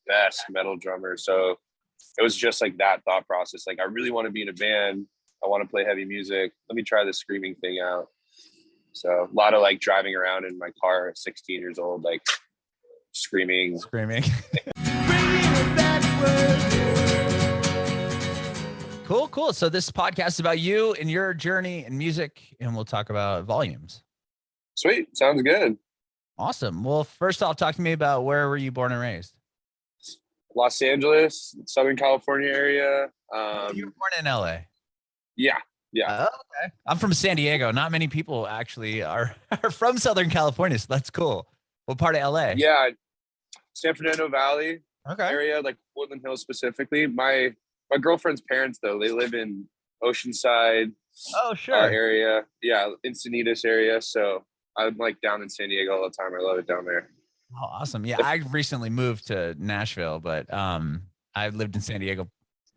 best metal drummer. So it was just like that thought process. Like, I really want to be in a band. I want to play heavy music. Let me try this screaming thing out. So a lot of like driving around in my car at 16 years old, like screaming. Cool. So this podcast is about you and your journey in music, and we'll talk about volumes. Sweet. Sounds good. Awesome. Well, first off, talk to me about where were you born and raised? Los Angeles, Southern California area. You were born in LA. Yeah. Okay. I'm from San Diego. Not many people actually are from Southern California, so that's cool. What part of LA? Yeah, San Fernando Valley Okay. area, like Woodland Hills specifically. My girlfriend's parents, though, they live in Oceanside. Oh, sure. Area. Yeah, Encinitas area. So I'm like down in San Diego all the time. I love it down there. Oh, awesome. Yeah, I recently moved to Nashville, but I've lived in San Diego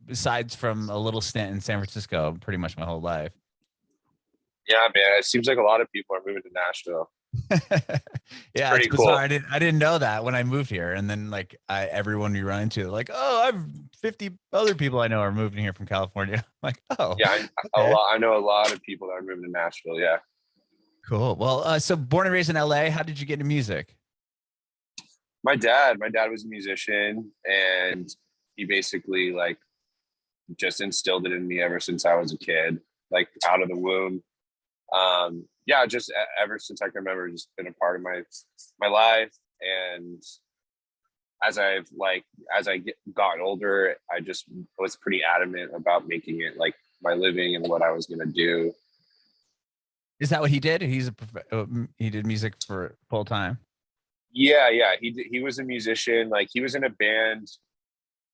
besides from a little stint in San Francisco pretty much my whole life. Yeah, man. It seems like a lot of people are moving to Nashville. Yeah, it's bizarre. Cool. I didn't know that when I moved here. And then like everyone you run into, like, oh, I've 50 other people I know are moving here from California. I'm like, oh. Yeah, I know a lot of people that are moving to Nashville. Yeah. Cool. Well, so born and raised in LA, how did you get into music? My dad was a musician, and he basically like just instilled it in me ever since I was a kid, like out of the womb. Yeah, just ever since I can remember, just been a part of my life. And as I got older, I just was pretty adamant about making it like my living and what I was going to do. Is that what he did? He did music for full time. Yeah. He was a musician. Like, he was in a band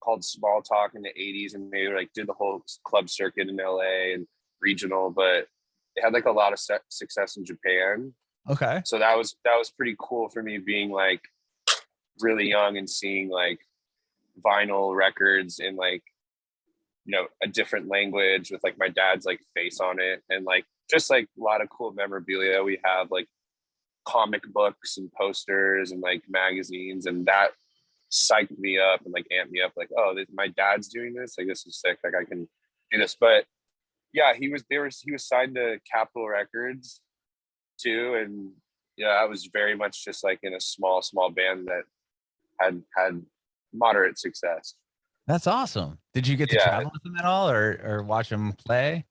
called Small Talk in the 80s, and they like did the whole club circuit in LA and regional, but they had like a lot of success in Japan. Okay. So that was pretty cool for me, being like really young and seeing like vinyl records in like, you know, a different language with like my dad's like face on it, and like just like a lot of cool memorabilia. We have like comic books and posters and like magazines, and that psyched me up and like amped me up, like, oh, my dad's doing this, like this is sick, like I can do this. But yeah, he was signed to Capitol Records too, and yeah, I was very much just like in a small band that had moderate success. That's awesome. Did you get to travel with him at all, or watch him play?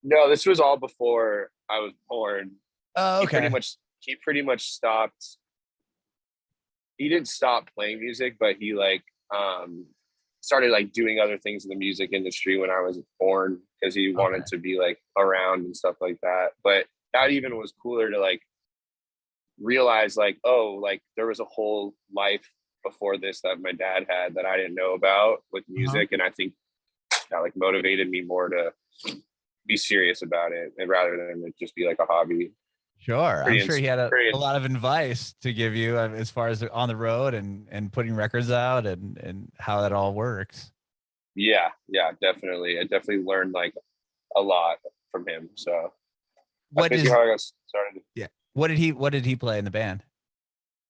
No, this was all before I was born. Oh, okay. He pretty much stopped. He didn't stop playing music, but he like started like doing other things in the music industry when I was born, because he wanted to be like around and stuff like that. But that even was cooler to like realize like, oh, like there was a whole life before this that my dad had that I didn't know about with music. And I think that like motivated me more to be serious about it, and rather than it just be like a hobby. Sure. I'm sure he had a lot of advice to give you as far as on the road and putting records out and how that all works. Yeah, definitely. I definitely learned like a lot from him. So how I got started. Yeah. What did he play in the band?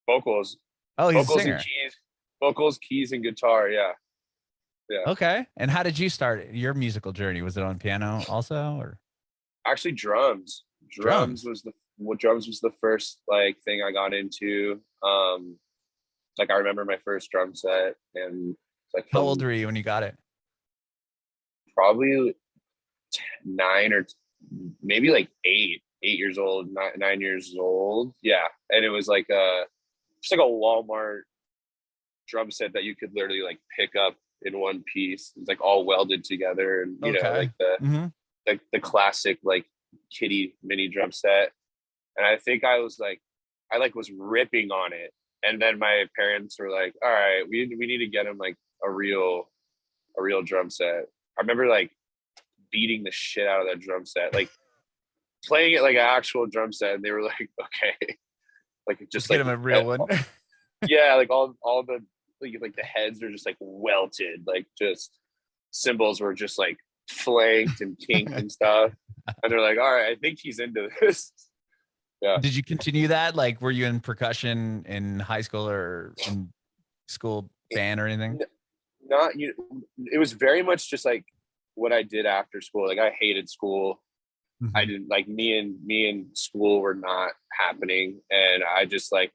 Vocals. Oh, he's vocals a singer. And keys. Vocals, keys, and guitar. Yeah. Okay. And how did you start your musical journey? Was it on piano also, or? Actually, drums. Drums was the first like thing I got into. Like I remember my first drum set, and like how old were you when you got it? Probably 9 or maybe like 8 years old, 9 years old. Yeah. And it was like just like a Walmart drum set that you could literally like pick up in one piece. It's like all welded together, and you know, like the classic like kitty mini drum set. And I think I was ripping on it, and then my parents were like, all right, we need to get him like a real drum set. I remember like beating the shit out of that drum set, like playing it like an actual drum set, and they were like, okay, like just get him a real one. Yeah, like all the like the heads are just like welted, like just cymbals were just like flanked and kinked and stuff. And they're like, all right, I think he's into this. Yeah. Did you continue that? Like, were you in percussion in high school or in school band or anything? Not you. It was very much just like what I did after school. Like I hated school. I Mm-hmm. didn't like me and school were not happening, and I just like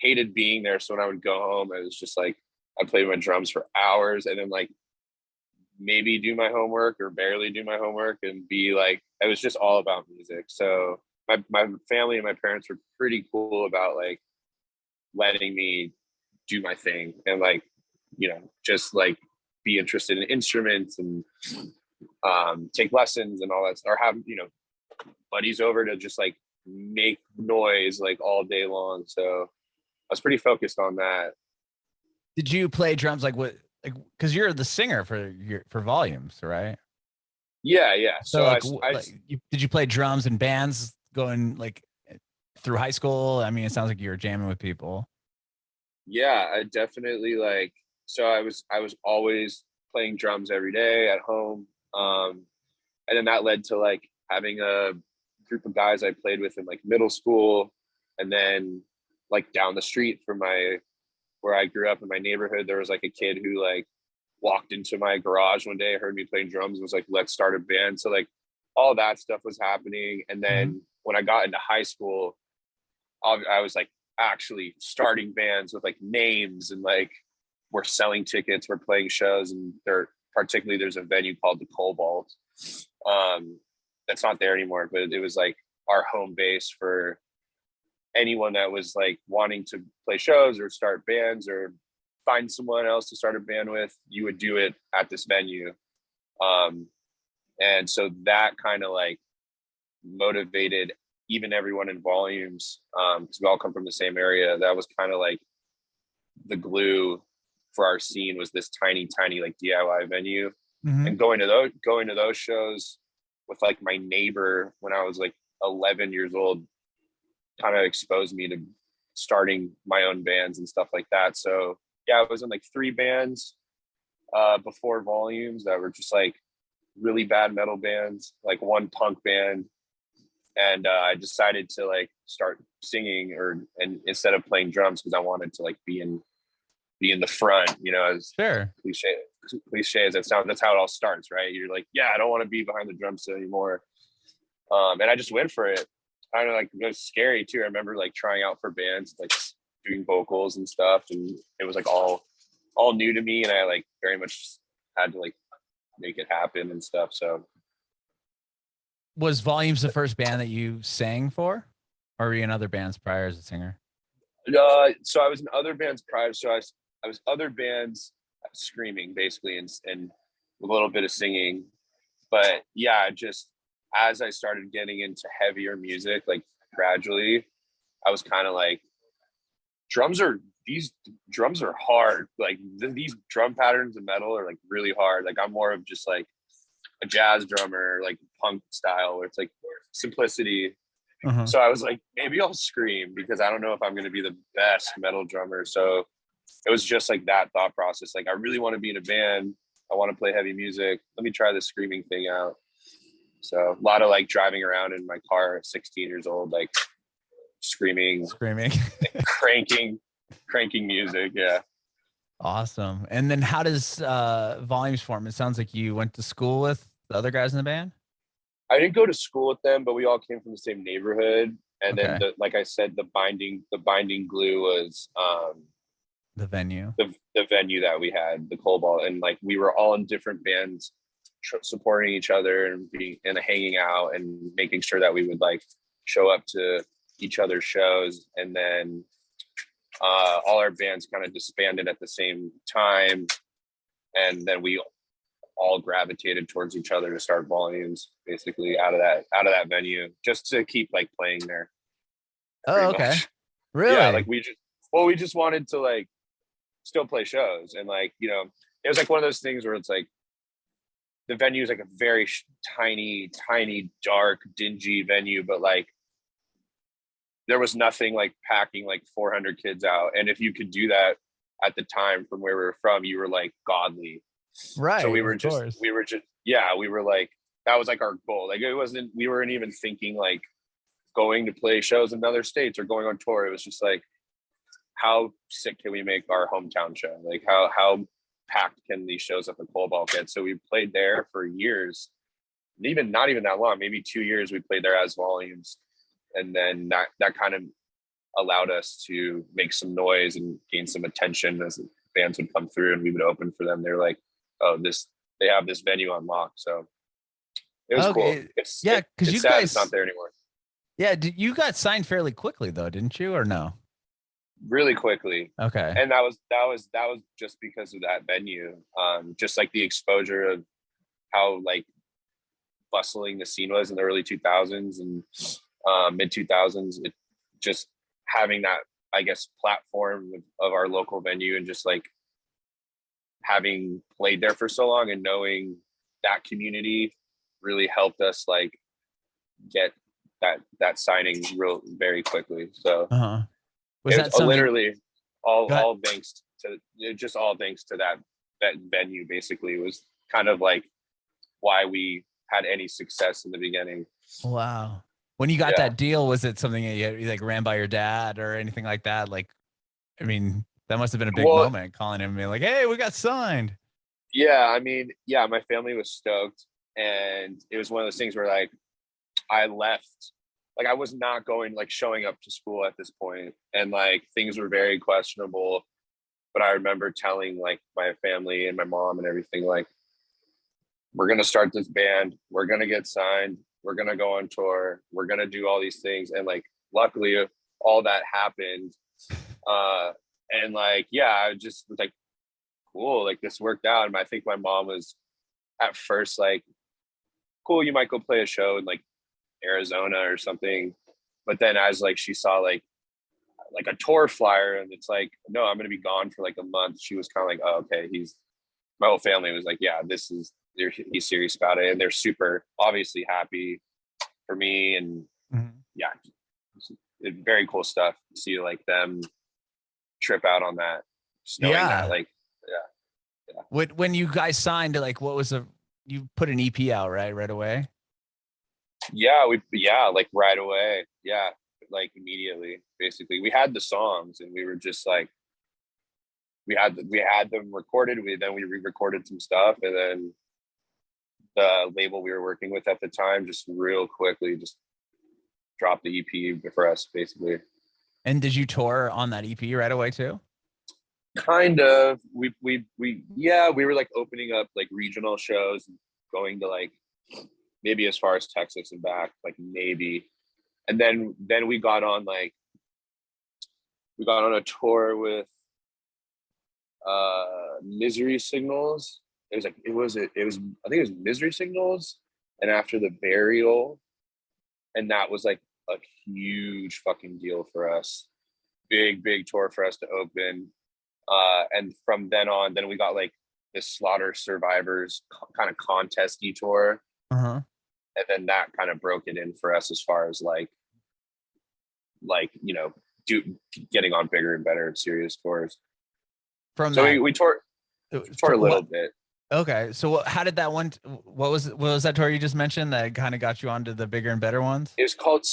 hated being there. So when I would go home, it was just like I played my drums for hours, and then like maybe do my homework or barely do my homework, and be like it was just all about music. So my family and my parents were pretty cool about like letting me do my thing and like just like be interested in instruments and take lessons and all that, or have buddies over to just like make noise like all day long. So I was pretty focused on that. Did you play drums like what? Like, because you're the singer for Volumes, right? Yeah. So So I did you play drums in bands going like through high school? I mean, it sounds like you were jamming with people. yeah, I definitely like. So I was always playing drums every day at home, and then that led to like having a group of guys I played with in like middle school, and then like down the street from my where I grew up in my neighborhood, there was like a kid who like walked into my garage one day, heard me playing drums, and was like, "Let's start a band." So like all that stuff was happening, and Mm-hmm. then when I got into high school, I was like actually starting bands with like names, and like we're selling tickets, we're playing shows, and there's a venue called the Cobalt. That's not there anymore, but it was like our home base for anyone that was like wanting to play shows or start bands or find someone else to start a band with. You would do it at this venue. Um, and so that kind of like motivated even everyone in Volumes, because we all come from the same area. That was kind of like the glue for our scene, was this tiny like DIY venue. Mm-hmm. And going to those shows with like my neighbor when I was like 11 years old kind of exposed me to starting my own bands and stuff like that. So yeah, I was in like 3 bands before Volumes that were just like really bad metal bands, like one punk band, and I decided to like start singing and instead of playing drums, because I wanted to like be in the front, as Sure. cliche as it sounds. That's how it all starts, right? You're like, yeah, I don't want to be behind the drum set anymore. And I just went for it. Kind of like, it was scary too. I remember like trying out for bands, like doing vocals and stuff, and it was like all new to me, and I like very much had to like make it happen and stuff. So Was Volumes the first band that you sang for, or were you in other bands prior as a singer? so I was in other bands prior. So I was other bands screaming basically, and a little bit of singing. But yeah, just as I started getting into heavier music, like gradually, I was kind of like, these drums are hard. Like these drum patterns in metal are like really hard. Like I'm more of just like a jazz drummer, like punk style, where it's like simplicity. Uh-huh. So I was like, maybe I'll scream, because I don't know if I'm going to be the best metal drummer. So it was just like that thought process. Like, I really want to be in a band. I want to play heavy music. Let me try this screaming thing out. So a lot of like driving around in my car at 16 years old, like screaming, cranking music. Yeah. Awesome. And then how does Volumes form? It sounds like you went to school with the other guys in the band. I didn't go to school with them, but we all came from the same neighborhood. And then, Okay. like I said, the binding glue was The venue. the venue that we had, the Cobalt, and like we were all in different bands, supporting each other and hanging out and making sure that we would like show up to each other's shows. And then all our bands kind of disbanded at the same time, and then we all gravitated towards each other to start Volumes, basically out of that venue, just to keep like playing there. Oh, okay. Much. Really? Yeah, like we just wanted to like still play shows, and like it was like one of those things where it's like the venue is like a very tiny, dark, dingy venue, but like there was nothing like packing like 400 kids out, and if you could do that at the time from where we were from, you were like godly. Right. So we were like, that was like our goal. Like we weren't even thinking like going to play shows in other states or going on tour. It was just like, how sick can we make our hometown show? Like how packed can these shows at the Cobalt get? So we played there for years, even not even that long, maybe 2 years we played there as volumes. And then that kind of allowed us to make some noise and gain some attention as fans would come through and we would open for them. They're like, oh, they have this venue on lock. So it was cool. Because it's you sad guys, it's not there anymore. Yeah, you got signed fairly quickly though, didn't you, or no? Really quickly. Okay. And that was just because of that venue. Just like the exposure of how like bustling the scene was in the early 2000s and mid 2000s. It just having that, I guess, platform of our local venue and just like having played there for so long and knowing that community really helped us like get that signing very quickly. So was that something literally all thanks to that venue. Basically, was kind of like why we had any success in the beginning. Wow. When you got that deal, was it something that you like ran by your dad or anything like that? Like, I mean, that must have been a big moment, calling him and being like, hey, we got signed. Yeah, I mean, yeah, my family was stoked. And it was one of those things where like I left, like I was not going, like showing up to school at this point, and like things were very questionable. But I remember telling like my family and my mom and everything, like, we're going to start this band, we're going to get signed, we're going to go on tour, we're going to do all these things. And like luckily all that happened. And like, yeah, I just was like, cool, like this worked out. And I think my mom was at first like, cool, you might go play a show in like Arizona or something. But then as like she saw like a tour flyer and it's like, no, I'm going to be gone for like a month, she was kind of like, oh, okay, my whole family was like, yeah, he's serious about it. And they're super obviously happy for me. And yeah, it's very cool stuff to see like them trip out on that, just knowing that, like, yeah. When you guys signed, like, you put an EP out right away? Yeah, like right away. Yeah, like immediately. Basically, we had the songs, and we were just like, we had them recorded. We re-recorded some stuff, and then the label we were working with at the time just real quickly just dropped the EP for us, basically. And did you tour on that EP right away too? Kind of. We were like opening up like regional shows, going to like maybe as far as Texas and back, like maybe. And then we got on a tour with Misery Signals. I think it was Misery Signals and After the Burial. And that was like a huge fucking deal for us. Big tour for us to open. And from then on, we got like this Slaughter Survivors kind of contest-y tour. And then that kind of broke it in for us as far as like, you know, getting on bigger and better serious tours. We toured a little bit. Okay. So how did that one, what was that tour you just mentioned that kind of got you onto the bigger and better ones? It was called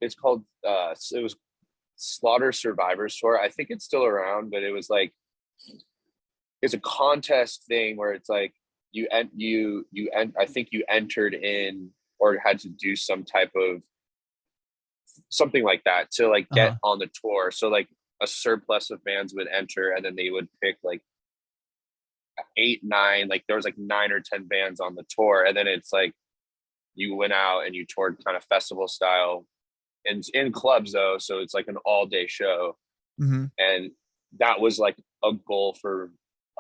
it was Slaughter Survivors Tour. I think it's still around, but it was like, it's a contest thing where it's like I think you entered in or had to do some type of something like that to like get on the tour. So like a surplus of bands would enter, and then they would pick like 8, 9, like there was like 9 or 10 bands on the tour, and then it's like you went out and you toured kind of festival style and in clubs though, so it's like an all-day show. And that was like a goal for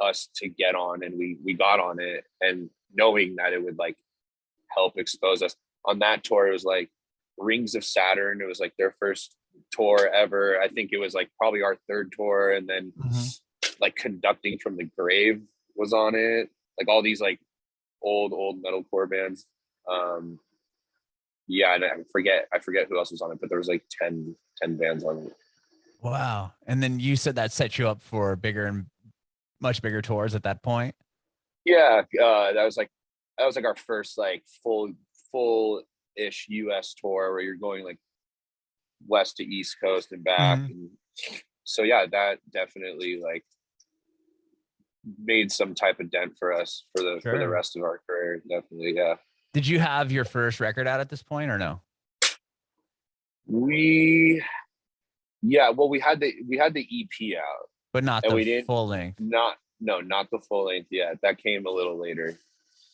us to get on, and we got on it, and knowing that it would like help expose us. On that tour, it was like Rings of Saturn. It was like their first tour ever. I think it was like probably our third tour, and then like Conducting from the Grave was on it. Like all these like old metalcore bands. Yeah, and I forget who else was on it, but there was like 10 bands on it. Wow. And then you said that set you up for bigger and much bigger tours at that point? Yeah, that was like our first like full-ish US tour where you're going like west to east coast and back. And so yeah, that definitely like made some type of dent for us for the rest of our career. Definitely, yeah. Did you have your first record out at this point or no? We Yeah, well, we had the EP out, But not and the we didn't full length. not the full length yet. That came a little later.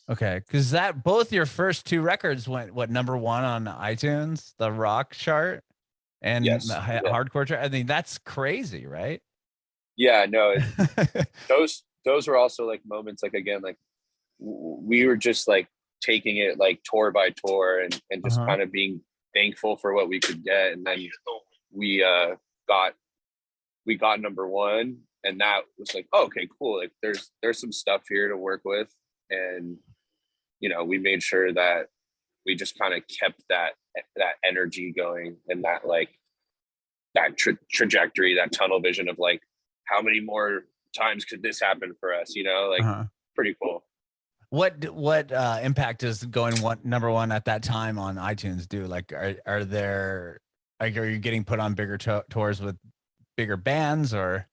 Okay, because that both your first two records went what, number one on iTunes, the rock chart, and the Yes, yeah, hardcore chart. I mean, that's crazy, right? yeah. No, those were also like moments. Like again, like we were just like taking it like tour by tour, and just Uh-huh. kind of being thankful for what we could get, and then we got we got number one, and that was like, oh, okay, cool. Like there's some stuff here to work with, and we made sure that we just kind of kept that energy going, and that like that trajectory, that tunnel vision of like how many more times could this happen for us, like Uh-huh. pretty cool. What impact does going number one at that time on iTunes do? Like, are there, like, are you getting put on bigger tours with bigger bands, or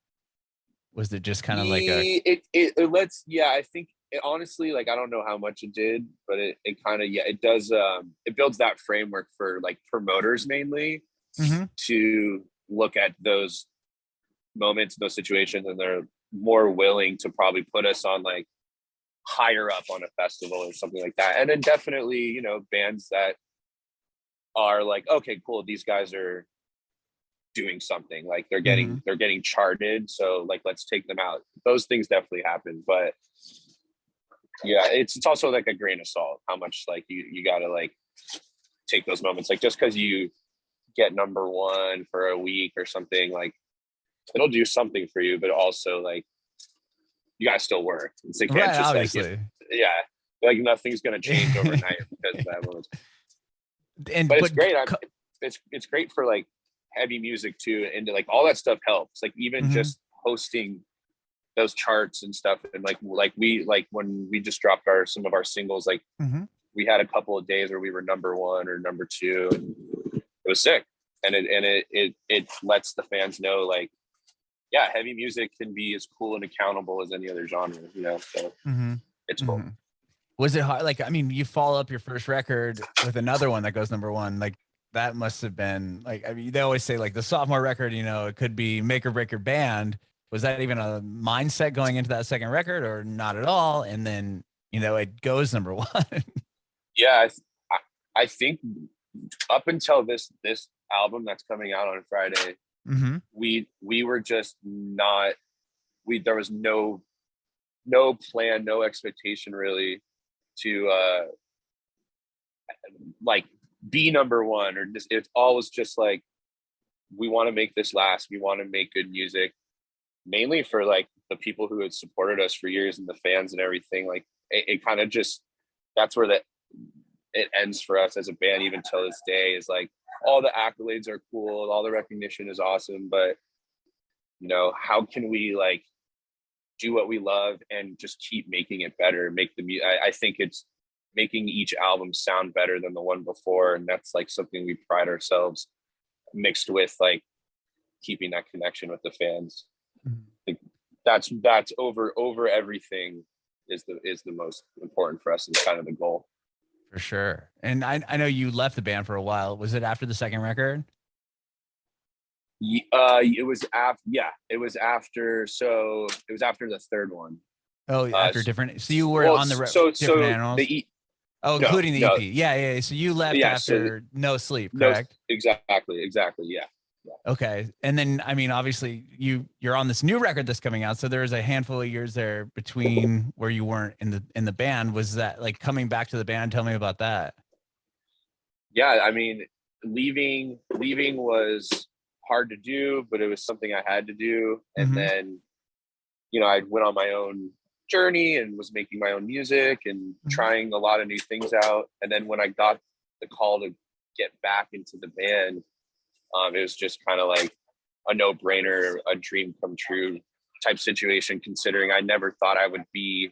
was it just kind of like a It lets, yeah, I think honestly, like I don't know how much it did, but it kind of, yeah, it does. It builds that framework for like promoters mainly Mhm. to look at those moments, those situations, and they're more willing to probably put us on like higher up on a festival or something like that. And then definitely, bands that are like, okay, cool, these guys are doing something, like Mhm. they're getting charted, so like let's take them out. Those things definitely happen, but yeah, it's also like a grain of salt how much like you gotta like take those moments, like just because you get number one for a week or something, like it'll do something for you, but also like you gotta still work. It can't Right, just like obviously. yeah, like nothing's gonna change overnight because of that moment. And But it's but great. It's great for like heavy music too, and like all that stuff helps. Like even Mhm. just hosting those charts and stuff, and like we like when we just dropped some of our singles, like Mhm. we had a couple of days where we were number one or number two, and it was sick. And it lets the fans know like, yeah, heavy music can be as cool and accountable as any other genre, so Mhm. it's cool. Mhm. Was it hard? Like, I mean, you follow up your first record with another one that goes number one. Like, that must have been like, I mean, they always say like the sophomore record, it could be make or break your band. Was that even a mindset going into that second record, or not at all? And then, it goes number one. Yeah, I think up until this album that's coming out on Friday, Hmm. we were just not, we there was no plan, no expectation really to like be number one, or just it's always just like we want to make this last, we want to make good music, mainly for like the people who had supported us for years and the fans and everything. Like it kind of just, that's where it ends for us as a band, even till this day, is like all the accolades are cool, all the recognition is awesome, but how can we like do what we love and just keep making it better, make the music. I think it's making each album sound better than the one before, and that's like something we pride ourselves, mixed with like keeping that connection with the fans. Like that's over everything, is the most important for us, and kind of the goal. For sure. And I know you left the band for a while. Was it after the second record? It was after, yeah, it was after, so it was after the third one. Oh, uh after different. So you were well on the different animals. Oh, no, including the no, EP. Yeah, yeah. So you left yeah, so after No Sleep, no, correct? exactly, yeah. Yeah. Okay. And then, I mean, obviously you're on this new record that's coming out. So there's a handful of years there between where you weren't in the band. Was that like coming back to the band? Tell me about that. Yeah, I mean, leaving was hard to do, but it was something I had to do. And Mm-hmm. then, I went on my own journey and was making my own music and Mm-hmm. trying a lot of new things out. And then when I got the call to get back into the band, it was just kind of like a no-brainer, a dream come true type situation, considering I never thought I would be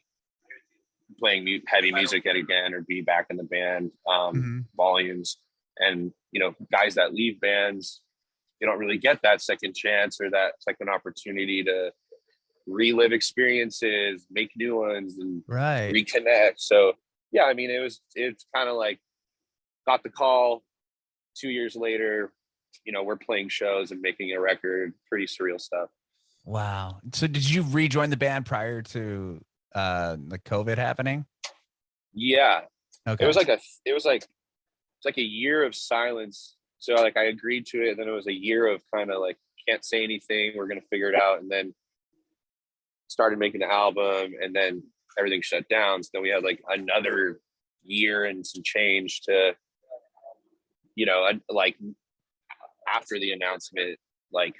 playing heavy music yet again, or be back in the band. Mm-hmm. Volumes, and guys that leave bands, they don't really get that second chance or that second opportunity to relive experiences, make new ones, and Right. reconnect. So yeah, I mean, it's kind of like got the call 2 years later, we're playing shows and making a record. Pretty surreal stuff. Wow. So did you rejoin the band prior to like COVID happening? Yeah, it Okay. was like it's like a year of silence. So like I agreed to it, and then it was a year of kind of like can't say anything. We're gonna figure it out, and then started making the album, and then everything shut down. So then we had like another year and some change to, like after the announcement, like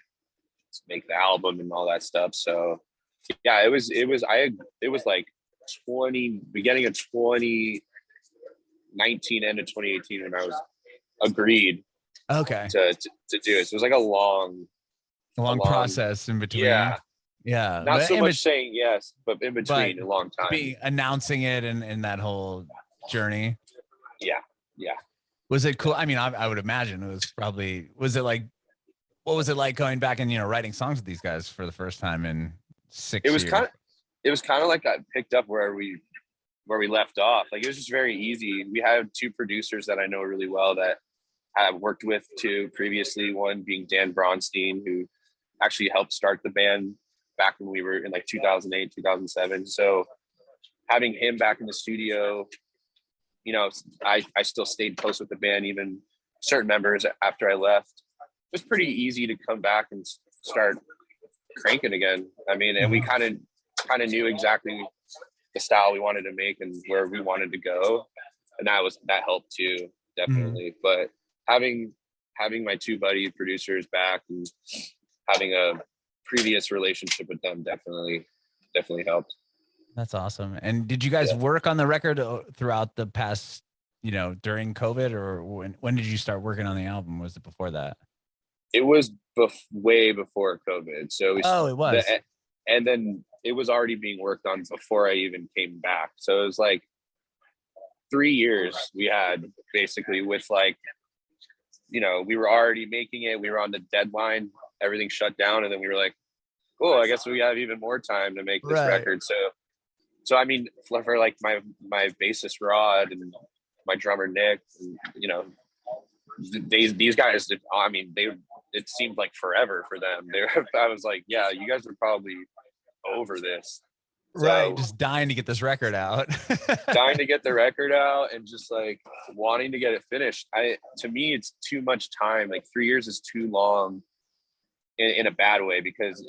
make the album and all that stuff. So yeah, it was like beginning of 2019, end of 2018 when I was agreed Okay. to do it. So it was like a long, A long process in between. yeah, Yeah. not But so much saying yes, but in but between a long time. be announcing it and in that whole journey. Yeah. Yeah. Was it cool? I mean, I would imagine it was probably, was it like, what was it like going back and, writing songs with these guys for the first time in It 6 was years? it was kind of like I picked up where we left off. Like it was just very easy. We had two producers that I know really well that I've worked with too previously. One being Dan Bronstein, who actually helped start the band back when we were in like 2008, 2007. So having him back in the studio, I still stayed close with the band, even certain members after I left. It was pretty easy to come back and start cranking again. I mean, and we kind of knew exactly the style we wanted to make and where we wanted to go, and that helped too, definitely. But having my two buddy producers back and having a previous relationship with them definitely helped. That's awesome. And did you guys work on the record throughout the past, during COVID, or when did you start working on the album? Was it before that? It was way before COVID. So It was. and then it was already being worked on before I even came back. So it was like 3 years we had basically with like, we were already making it. We were on the deadline. Everything shut down, and then we were like, "Oh, I guess we have even more time to make this record." So I mean, for like my bassist Rod and my drummer Nick, and, these guys, I mean, it seemed like forever for them. I was like, yeah, you guys are probably over this. Right. Just dying to get this record out. Dying to get the record out and just like wanting to get it finished. To me, it's too much time. Like 3 years is too long in a bad way, because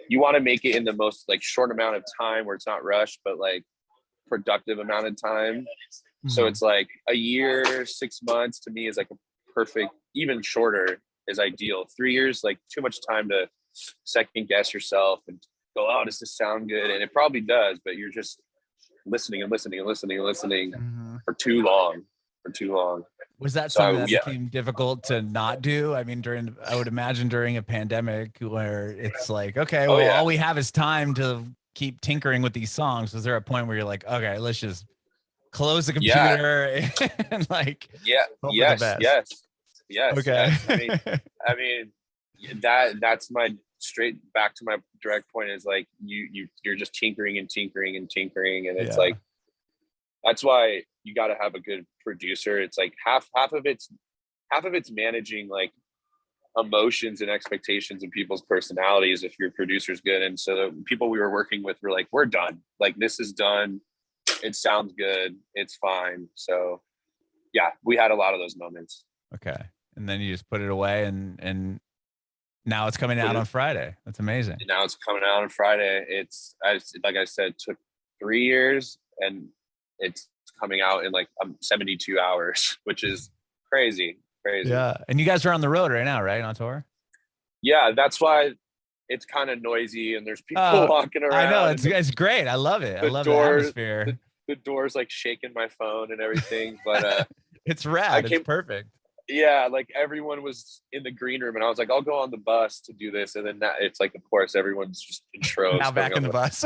you want to make it in the most like short amount of time where it's not rushed, but like productive amount of time. So it's like a year, 6 months to me is like a perfect, even shorter is ideal. 3 years, like too much time to second guess yourself and go, oh, does this sound good? And it probably does, but you're just listening and listening and listening and listening for too long. Was that something that became difficult to not do? I mean, I would imagine during a pandemic where it's like, okay, well, all we have is time to keep tinkering with these songs. Was there a point where you're like, okay, let's just close the computer and like, yes. Okay. Yes. I mean, that's my straight back to my direct point is like you're just tinkering and tinkering and tinkering, and it's like that's why you got to have a good producer. It's like half of it's managing like emotions and expectations and people's personalities if your producer's good. And so the people we were working with were like, we're done, like this is done, it sounds good, it's fine. So yeah, we had a lot of those moments. Okay. And then you just put it away, and now it's coming out on Friday. That's amazing. And now it's coming out on Friday. Like I said, took 3 years, and it's coming out in like 72 hours, which is crazy. Yeah. And you guys are on the road right now, right? On tour? Yeah, that's why it's kind of noisy and there's people walking around. I know, it's great. I love it. I love the atmosphere. The door's like shaking my phone and everything, but it's rad. It's perfect. Yeah, like everyone was in the green room, and I was like, I'll go on the bus to do this, and then it's like, of course, everyone's just in shows. Now back in the bus.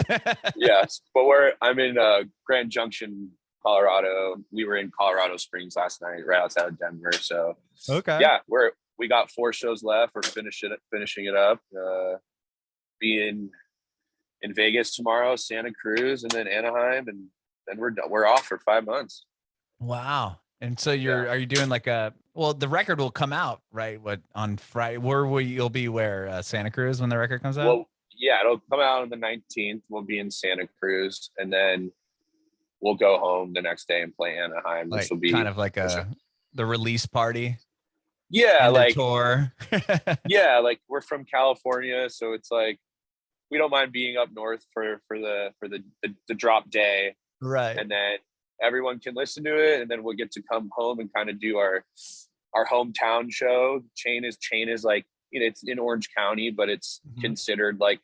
Yes, but I'm in Grand Junction, Colorado. We were in Colorado Springs last night, right outside of Denver. So okay, yeah, we got 4 shows left. We're finishing it up. Be in Vegas tomorrow, Santa Cruz, and then Anaheim, and then we're off for 5 months. Wow. And so are you doing like the record will come out, right? What, on Friday? You'll be where, Santa Cruz, when the record comes out? Well, yeah, it'll come out on the 19th. We'll be in Santa Cruz, and then we'll go home the next day and play Anaheim, which Like will be kind of like the release party. Yeah, like tour. yeah, like we're from California, so it's like we don't mind being up north for the drop day, Right. and then everyone can listen to it, and then we'll get to come home and kind of do our hometown show. Chain is like, it's in Orange County, but it's considered like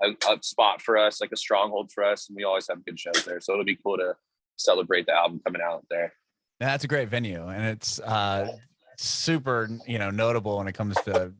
a spot for us, like a stronghold for us, and we always have good shows there. So it'll be cool to celebrate the album coming out there. That's a great venue, and it's super, notable when it comes to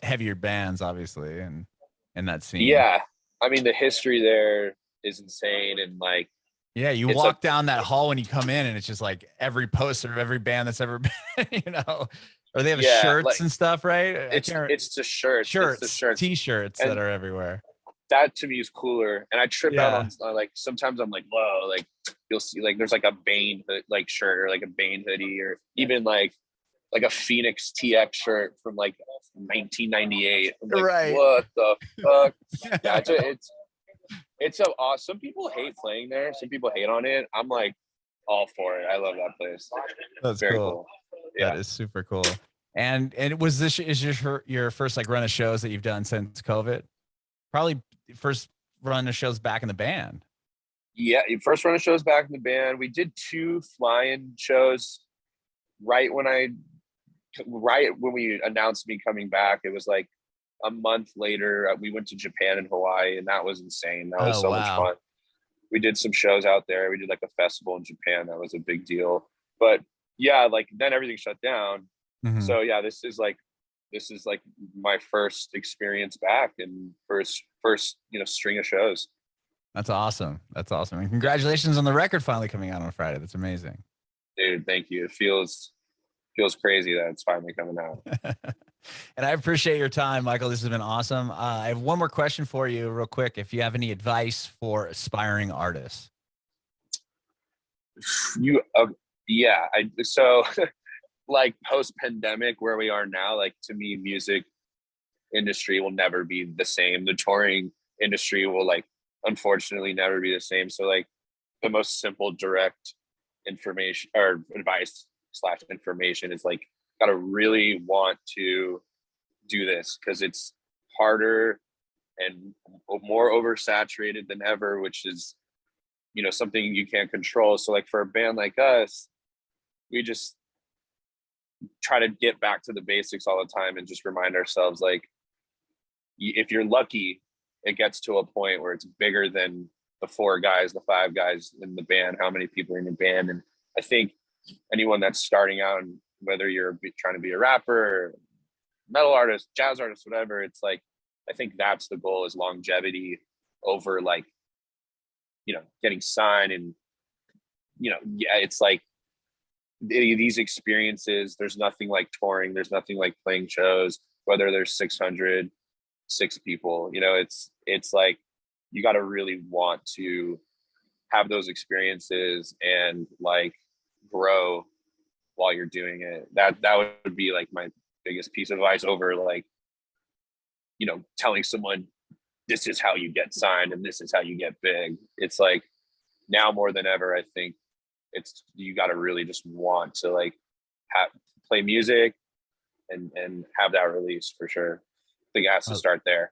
heavier bands, obviously, and in that scene. Yeah, I mean, the history there is insane, and like, yeah, you walk down that hall when you come in, and it's just like every poster of every band that's ever been, or they have shirts like, and stuff, right? It's the shirts, it's the shirts, t-shirts that are everywhere. That to me is cooler, and I trip out on like, sometimes I'm like, whoa, like you'll see like there's like a Bane like shirt, or like a Bane hoodie, or even like a Phoenix TX shirt from like 1998. I'm like, right? What the fuck? Yeah, it's so awesome. Some people hate playing there. Some people hate on it. I'm like all for it. I love that place. That's very cool. Yeah. That is super cool. And is your first like run of shows that you've done since COVID? Probably first run of shows back in the band. Yeah, first run of shows back in the band. We did 2 fly-in shows right when we announced me coming back. It was like a month later. We went to Japan and Hawaii, and that was insane. That was so much fun. We did some shows out there. We did like a festival in Japan. That was a big deal. But yeah, like then everything shut down. So yeah, this is like my first experience back, and first string of shows. That's awesome. And congratulations on the record finally coming out on Friday. That's amazing. Dude, thank you. It feels crazy that it's finally coming out. And I appreciate your time, Michael. This has been awesome. I have one more question for you real quick. If you have any advice for aspiring artists. So like post-pandemic, where we are now, like to me, music industry will never be the same. The touring industry will like unfortunately never be the same. So like the most simple, direct information or advice / information is like, gotta really want to do this, because it's harder and more oversaturated than ever, which is something you can't control. So like for a band like us, we just try to get back to the basics all the time and just remind ourselves, like, if you're lucky, it gets to a point where it's bigger than the 4 guys, the 5 guys in the band, how many people are in the band. And I think anyone that's starting out, and whether you're trying to be a rapper, metal artist, jazz artist, whatever, it's like, I think that's the goal, is longevity over like, getting signed. And, it's like these experiences, there's nothing like touring. There's nothing like playing shows, whether there's 600, 6 people, it's like, you got to really want to have those experiences and like grow while you're doing it. That would be like my biggest piece of advice over like, telling someone this is how you get signed and this is how you get big. It's like now more than ever, I think you got to really just want to like play music and have that release for sure. I think it has to start there.